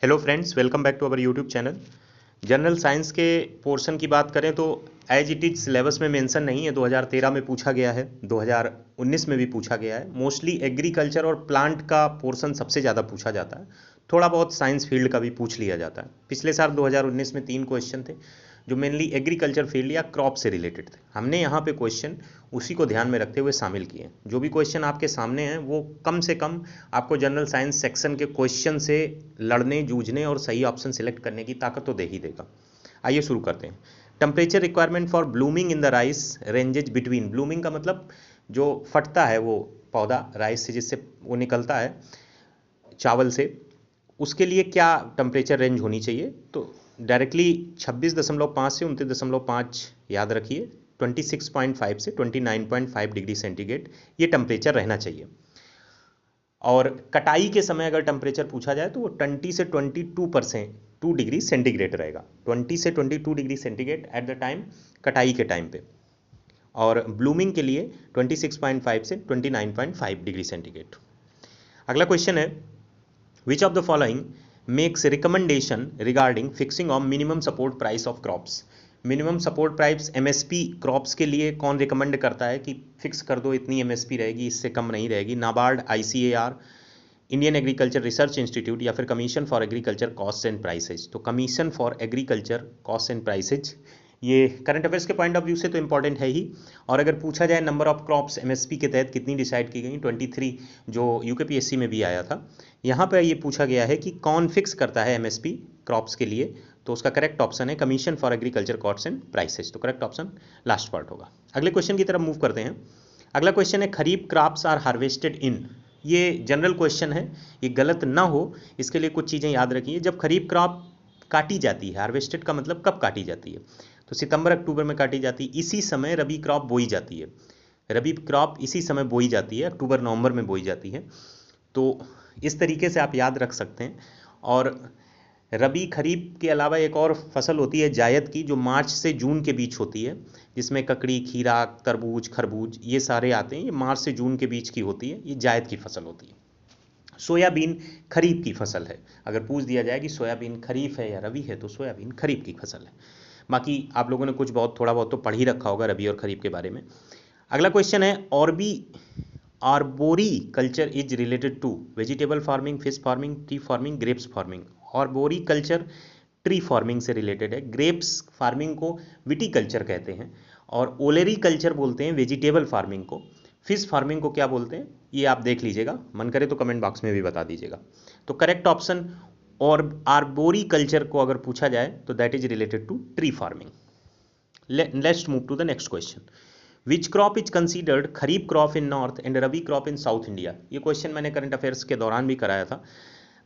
Hello friends, welcome back to our YouTube channel. General science के portion की बात करें तो एज इट इज सिलेबस में मेंशन नहीं है। 2013 में पूछा गया है, 2019 में भी पूछा गया है। मोस्टली एग्रीकल्चर और प्लांट का पोर्शन सबसे ज़्यादा पूछा जाता है। थोड़ा बहुत साइंस फील्ड का भी पूछ लिया जाता है। पिछले साल 2019 में 3 क्वेश्चन थे जो मेनली एग्रीकल्चर फील्ड या क्रॉप से रिलेटेड थे। हमने यहाँ पे क्वेश्चन उसी को ध्यान में रखते हुए शामिल किए हैं। जो भी क्वेश्चन आपके सामने हैं वो कम से कम आपको जनरल साइंस सेक्शन के क्वेश्चन से लड़ने, जूझने और सही ऑप्शन सिलेक्ट करने की ताकत तो दे ही देगा। आइए शुरू करते हैं। Temperature requirement for blooming in the rice ranges between. Blooming का मतलब जो फटता है वो पौधा राइस से, जिससे वो निकलता है चावल से, उसके लिए क्या टेम्परेचर रेंज होनी चाहिए। तो डायरेक्टली 26.5 से 29.5 याद रखिए, 26.5 से 29.5 डिग्री सेंटीग्रेड ये टेम्परेचर रहना चाहिए। और कटाई के समय अगर टेम्परेचर पूछा जाए तो वो 20 से 22 डिग्री सेंटीग्रेड रहेगा। 20 से 22 degree centigrade at the time कटाई के टाइम पे। और ब्लूमिंग के लिए 26.5 से 29.5 डिग्री सेंटीग्रेड। अगला क्वेश्चन है, which of the following makes recommendation regarding fixing of minimum support price of crops. Minimum support price MSP crops के लिए कौन रिकमेंड करता है कि फिक्स कर दो, इतनी एमएसपी रहेगी, इससे कम नहीं रहेगी। NABARD, ICAR, Indian agriculture research institute या फिर commission for agriculture cost and prices. तो commission for agriculture cost and prices ये करंट अफेयर्स के पॉइंट ऑफ व्यू से तो इंपॉर्टेंट है ही। और अगर पूछा जाए नंबर ऑफ क्रॉप्स एमएसपी के तहत कितनी डिसाइड की गई, 23 जो यूकेपीएससी में भी आया था, यहाँ पर ये पूछा गया है कि कौन फिक्स करता है एमएसपी क्रॉप्स के लिए। तो उसका करेक्ट ऑप्शन है commission for agriculture cost and prices. तो करेक्ट ऑप्शन लास्ट पार्ट होगा। अगले क्वेश्चन की तरफ मूव करते हैं। अगला क्वेश्चन है, खरीफ क्रॉप्स आर हार्वेस्टेड इन। ये जनरल क्वेश्चन है, ये गलत ना हो इसके लिए कुछ चीज़ें याद रखिए। जब खरीफ क्रॉप काटी जाती है, हार्वेस्टेड का मतलब कब काटी जाती है, तो सितंबर अक्टूबर में काटी जाती है। इसी समय रबी क्रॉप बोई जाती है। रबी क्रॉप इसी समय बोई जाती है, अक्टूबर नवंबर में बोई जाती है। तो इस तरीके से आप याद रख सकते हैं। और रबी खरीफ के अलावा एक और फसल होती है जायद की, जो मार्च से जून के बीच होती है, जिसमें ककड़ी, खीरा, तरबूज, खरबूज ये सारे आते हैं। ये मार्च से जून के बीच की होती है, ये जायद की फसल होती है। सोयाबीन खरीफ की फसल है। अगर पूछ दिया जाए कि सोयाबीन खरीफ है या रबी है, तो सोयाबीन खरीफ की फसल है। बाकी आप लोगों ने कुछ बहुत थोड़ा बहुत तो पढ़ ही रखा होगा रबी और खरीफ के बारे में। अगला क्वेश्चन है, arboriculture is related to vegetable farming, fish farming, tea farming, grapes farming. Arboriculture tree farming से रिलेटेड है। ग्रेप्स फार्मिंग को विटीकल्चर कहते हैं और ओलेरी कल्चर बोलते हैं वेजिटेबल फार्मिंग को। फिश फार्मिंग को क्या बोलते हैं ये आप देख लीजिएगा, मन करे तो कमेंट बॉक्स में भी बता दीजिएगा। तो करेक्ट ऑप्शन और आर्बोरी कल्चर को अगर पूछा जाए तो that is related to tree farming. Let's move to the next question. Which crop is considered kharif crop in north and rabi crop in south India. ये क्वेश्चन मैंने करंट अफेयर्स के दौरान भी कराया था।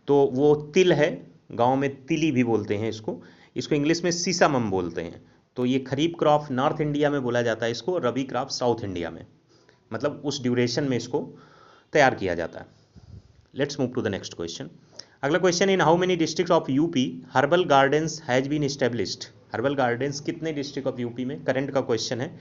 तो वो तिल है, गांव में तिली भी बोलते हैं इसको। इसको इंग्लिश में सीसामम बोलते हैं। तो ये खरीफ क्रॉप नॉर्थ इंडिया में बोला जाता है इसको, रबी क्रॉप साउथ इंडिया में, मतलब उस ड्यूरेशन में इसको तैयार किया जाता है। Let's move to the next question. अगला question, in how many district of UP herbal gardens has been established. Herbal gardens कितने डिस्ट्रिक्ट ऑफ यूपी में, करंट का क्वेश्चन है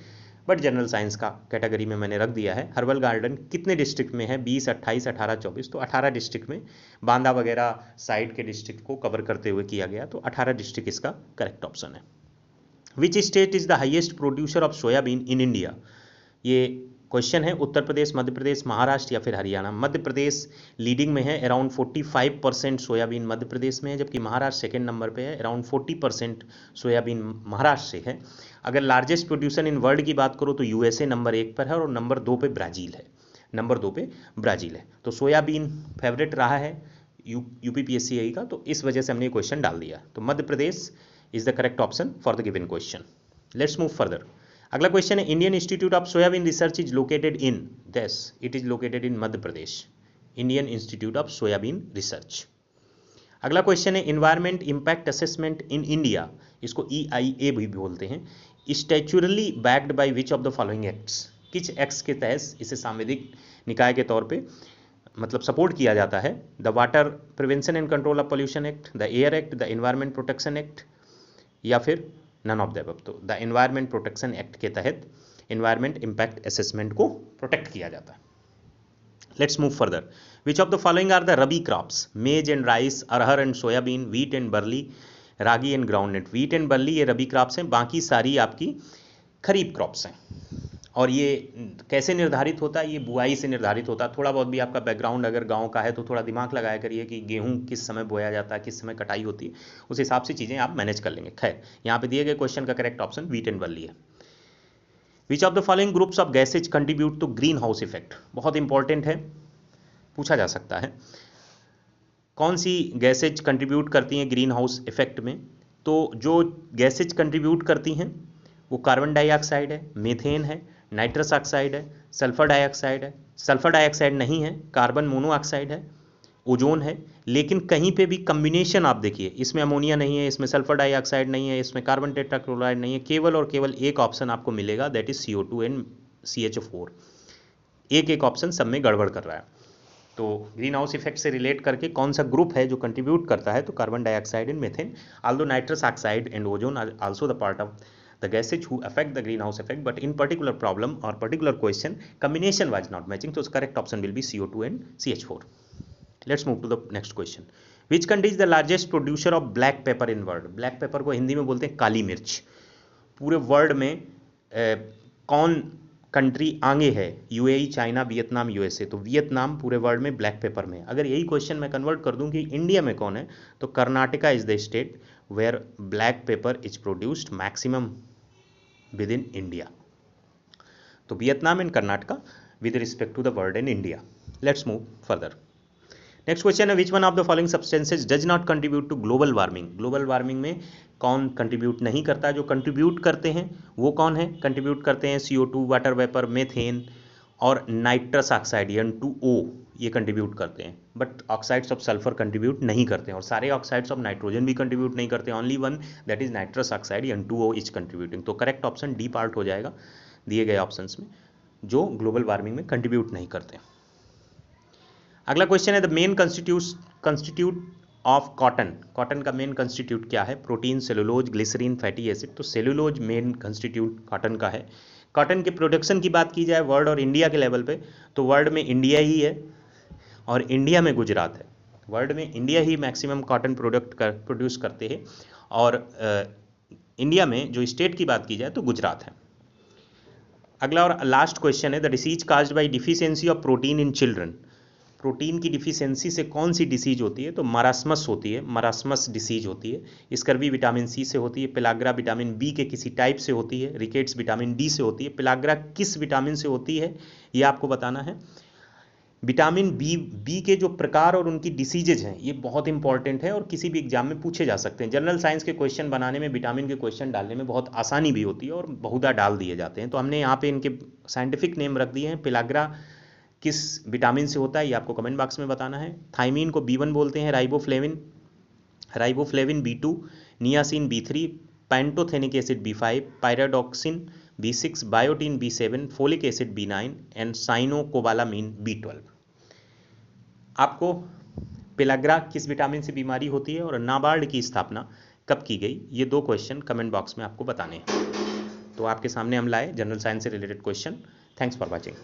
बट जनरल साइंस का कैटेगरी में मैंने रख दिया है। हर्बल गार्डन कितने डिस्ट्रिक्ट में है, 20, 28, 18, 24। तो 18 डिस्ट्रिक्ट में, बांदा वगैरह साइड के डिस्ट्रिक्ट को कवर करते हुए किया गया। तो 18 डिस्ट्रिक्ट इसका करेक्ट ऑप्शन है। Which state is the highest producer of soybean in India. ये क्वेश्चन है, उत्तर प्रदेश, मध्य प्रदेश, महाराष्ट्र या फिर हरियाणा। मध्य प्रदेश लीडिंग में है, अराउंड 45% सोयाबीन मध्य प्रदेश में है, जबकि महाराष्ट्र सेकेंड नंबर पे है, अराउंड 40% सोयाबीन महाराष्ट्र से है। अगर लार्जेस्ट प्रोड्यूसर इन वर्ल्ड की बात करो तो यूएसए नंबर 1 पर है और नंबर 2 पे ब्राज़ील है। नंबर 2 पे ब्राज़ील है। तो सोयाबीन फेवरेट रहा है यूपीपीएससी का, तो इस वजह से हमने ये क्वेश्चन डाल दिया। तो Madhya Pradesh is the correct option for the given question. Let's move further. अगला क्वेश्चन है, Indian institute of soybean research is located in this. It is located in Madhya Pradesh, Indian institute of soybean research. अगला question है, environment impact assessment in India, इसको EIA भी बोलते हैं, statutorily backed by which of the following acts. किस acts के तहत इसे सांविधिक निकाय के तौर पे मतलब सपोर्ट किया जाता है। The water prevention and control of pollution act, the air act, the environment protection act या फिर नन ऑफ द अबव। तो द एनवायरमेंट प्रोटेक्शन एक्ट के तहत एनवायरमेंट इम्पैक्ट असेसमेंट को प्रोटेक्ट किया जाता है। Let's move further. Which of the following are the rabi crops? Maize and rice, arhar and soybean, wheat and barley, ragi and groundnut. Wheat and barley ये rabi crops हैं, बाकी सारी आपकी खरीफ क्रॉप्स हैं। और ये कैसे निर्धारित होता है? ये बुआई से निर्धारित होता है। थोड़ा बहुत भी आपका बैकग्राउंड अगर गांव का है तो थोड़ा दिमाग लगाया करिए कि गेहूं किस समय बोया जाता है, किस समय कटाई होती है, उस हिसाब से चीज़ें आप मैनेज कर लेंगे। खैर, यहाँ पे दिए गए क्वेश्चन का correct option wheat and barley है। Which of the following groups of gases contribute to greenhouse effect? बहुत इंपॉर्टेंट है, पूछा जा सकता है। कौन सी गैसेज कंट्रीब्यूट करती हैं ग्रीन हाउस इफेक्ट में? तो जो गैसेज कंट्रीब्यूट करती हैं वो कार्बन डाइऑक्साइड है, मीथेन है, नाइट्रस ऑक्साइड है, सल्फर डाइऑक्साइड है। सल्फर डाइऑक्साइड नहीं है, कार्बन मोनोऑक्साइड है, ओजोन है। लेकिन कहीं पे भी कम्बिनेशन आप देखिए, इसमें अमोनिया नहीं है, इसमें सल्फर डाइऑक्साइड नहीं है, इसमें कार्बन टेट्राक्लोराइड नहीं है, केवल और केवल एक ऑप्शन आपको मिलेगा, that is CO2 and CH4। एक एक ऑप्शन सब में गड़बड़ कर रहा है। तो ग्रीन हाउस इफेक्ट से रिलेट करके कौन सा ग्रुप है जो कंट्रीब्यूट करता है? तो carbon dioxide and methane. Although nitrous oxide and ozone are also the part of the gases who affect the greenhouse effect, but in particular problem or particular question combination was not matching, so the correct option will be CO2 and CH4. Let's move to the next question. Which country is the largest producer of black pepper in world? black pepper को हिंदी में बोलते हैं काली मिर्च। पूरे world में कौन country आगे है? UAE, China, Vietnam, USA। तो वियतनाम पूरे वर्ल्ड में ब्लैक पेपर में। अगर यही क्वेश्चन मैं कन्वर्ट कर दूं कि इंडिया में कौन है, तो Karnataka is the state where black pepper is produced maximum within India. तो Vietnam and Karnataka with respect to the world and India. Let's move further. Next question है, which one of the following substances does not contribute to global warming? Global warming में कौन contribute नहीं करता? जो contribute करते हैं वो कौन है? कंट्रीब्यूट करते हैं CO2, वाटर वेपर, मेथेन और नाइट्रस ऑक्साइड N2O, ये कंट्रीब्यूट करते हैं। But oxides of sulphur contribute नहीं करते हैं, और सारे ऑक्साइड्स ऑफ नाइट्रोजन भी कंट्रीब्यूट नहीं करते हैं। Only one, that is nitrous oxide N2O is contributing. तो करेक्ट ऑप्शन डी पार्ट हो जाएगा दिए गए ऑप्शंस में, जो ग्लोबल वार्मिंग में कंट्रीब्यूट नहीं करते हैं। अगला क्वेश्चन है, the main constituent of cotton. Cotton का मेन कंस्टिट्यूट क्या है? Protein, cellulose, glycerine, fatty acid. तो सेलुलोज मेन कंस्टिट्यूट कॉटन का है। कॉटन के प्रोडक्शन की बात की जाए वर्ल्ड और इंडिया के लेवल पे, तो वर्ल्ड में इंडिया ही है और इंडिया में गुजरात है। वर्ल्ड में इंडिया ही मैक्सिमम कॉटन प्रोड्यूस करते हैं, और इंडिया में जो स्टेट की बात की जाए तो गुजरात है। अगला और लास्ट क्वेश्चन है, the disease caused by deficiency of protein in children. Protein की डिफिशियंसी से कौन सी डिसीज होती है? तो मरास्मस होती है, मरास्मस डिसीज होती है। स्कर्वी विटामिन C से होती है, पिलाग्रा विटामिन B के किसी टाइप से होती है, रिकेट्स विटामिन D से होती है। पिलाग्रा किस विटामिन से होती है ये आपको बताना है। विटामिन बी के जो प्रकार और उनकी डिसीजेज हैं ये बहुत इंपॉर्टेंट है और किसी भी एग्जाम में पूछे जा सकते हैं। जनरल साइंस के क्वेश्चन बनाने में विटामिन के क्वेश्चन डालने में बहुत आसानी भी होती है और बहुधा डाल दिए जाते हैं। तो हमने यहाँ पे इनके साइंटिफिक नेम रख दिए हैं। पिलाग्रा किस विटामिन से होता है ये आपको कमेंट बॉक्स में बताना है। थाइमीन को B1 बोलते हैं, riboflavin B2, niacin B3, pantothenic acid B5, pyridoxine B6, biotin B7, folic acid B9 and cyanocobalamin B12। आपको पिलाग्रा किस विटामिन से बीमारी होती है और नाबार्ड की स्थापना कब की गई, ये 2 क्वेश्चन कमेंट बॉक्स में आपको बताने हैं। तो आपके सामने हम लाए जनरल साइंस से related question. Thanks for watching.